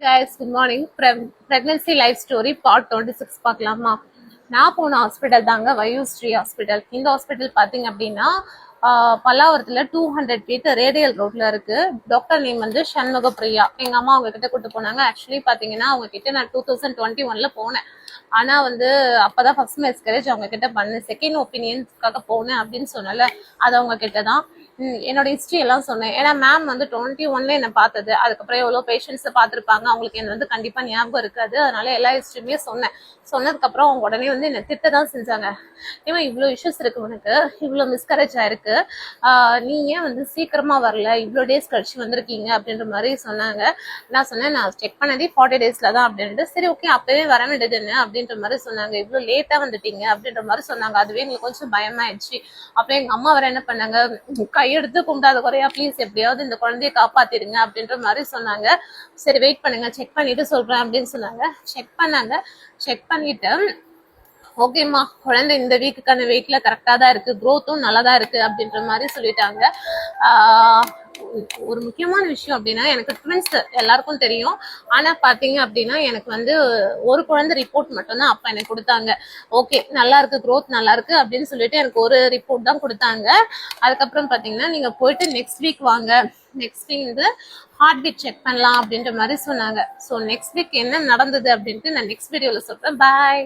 Guys, good morning. Pregnancy life story part 26 பார்க்கலாமா? நான் போன ஹாஸ்பிட்டல் தாங்க வயுஸ்ரீ ஹாஸ்பிட்டல். இந்த ஹாஸ்பிட்டல் பார்த்தீங்க அப்படின்னா பல்லாவரத்தில் 200 ஃபீட் ரேடியல் ரோட்ல இருக்கு. டாக்டர் நேம் வந்து சண்முக பிரியா. எங்க அம்மா அவங்க கிட்ட கூட்டு போனாங்க. ஆக்சுவலி பார்த்தீங்கன்னா அவங்க கிட்ட நான் 2021ல போனேன். ஆனா வந்து அப்பதான் ஃபர்ஸ்ட் மிஸ்கரேஜ் அவங்க கிட்ட பண்ணேன். செகண்ட் ஒப்பீனியன்ஸ்க்காக போனேன் அப்படின்னு சொன்னல, அது அவங்க கிட்ட தான் என்னோட ஹிஸ்ட்ரி எல்லாம் சொன்னேன். ஏன்னா மேம் வந்து 21ல என்ன பார்த்தது, அதுக்கப்புறம் எவ்வளவு பேஷண்ட்ஸ் பார்த்துருப்பாங்க, அவங்களுக்கு என்ன வந்து கண்டிப்பா ஞாபகம் இருக்காது. அதனால எல்லா ஹிஸ்ட்ரியுமே சொன்னேன். சொன்னதுக்கு அவங்க உடனே வந்து என்ன திட்ட தான் செஞ்சாங்க. இவன் இவ்வளவு இஷ்யூஸ் இருக்கு, உனக்கு இவ்வளவு மிஸ்கரேஜ் ஆயிருக்கு, நீ ஏன் வந்து சீக்கிரமா வரல, இவ்வளவு டேஸ் கழிச்சு வந்திருக்கீங்க அப்படின்ற மாதிரி சொன்னாங்க. நான் சொன்னேன் நான் செக் பண்ணதே 40 டேஸ்ல தான் அப்படின்ட்டு. சரி ஓகே அப்பவே வர வேண்டியது என்ன அப்படின்ற மாதிரி சொன்னாங்க. இவ்வளவு லேட்டா வந்துட்டீங்க அப்படின்ற மாதிரி சொன்னாங்க. அதுவே எங்களுக்கு கொஞ்சம் பயமாயிடுச்சு. அப்புறம் எங்க அம்மா வர என்ன பண்ணாங்க, கையெடுத்து கும்பிடாத குறையா ப்ளீஸ் எப்படியாவது இந்த குழந்தைய காப்பாத்திடுங்க அப்படின்ற மாதிரி சொன்னாங்க. சரி வெயிட் பண்ணுங்க, செக் பண்ணிட்டு சொல்றேன் அப்படின்னு சொன்னாங்க. செக் பண்ணாங்க. செக் பண்ணிட்டு ஓகேம்மா குழந்தை இந்த வீக்குக்கான வெயிட்ல கரெக்டா தான் இருக்கு, க்ரோத்தும் நல்லா தான் இருக்கு அப்படின்ற மாதிரி சொல்லிட்டாங்க. ஒரு முக்கியமான விஷயம் அப்படின்னா, எனக்கு ட்வின்ஸ் எல்லாருக்கும் தெரியும். ஆனா பாத்தீங்க அப்படின்னா எனக்கு வந்து ஒரு குழந்தை ரிப்போர்ட் மட்டும்தான் அப்ப எனக்கு கொடுத்தாங்க. ஓகே நல்லா இருக்கு, க்ரோத் நல்லா இருக்கு அப்படின்னு சொல்லிட்டு எனக்கு ஒரு ரிப்போர்ட் தான் கொடுத்தாங்க. அதுக்கப்புறம் பாத்தீங்கன்னா நீங்க போயிட்டு நெக்ஸ்ட் வீக் வாங்க, நெக்ஸ்ட் வீக் வந்து ஹார்ட் பீட் செக் பண்ணலாம் அப்படின்ற மாதிரி சொன்னாங்க. ஸோ நெக்ஸ்ட் வீக் என்ன நடந்தது அப்படின்ட்டு நான் நெக்ஸ்ட் வீடியோல சொல்றேன். பாய்.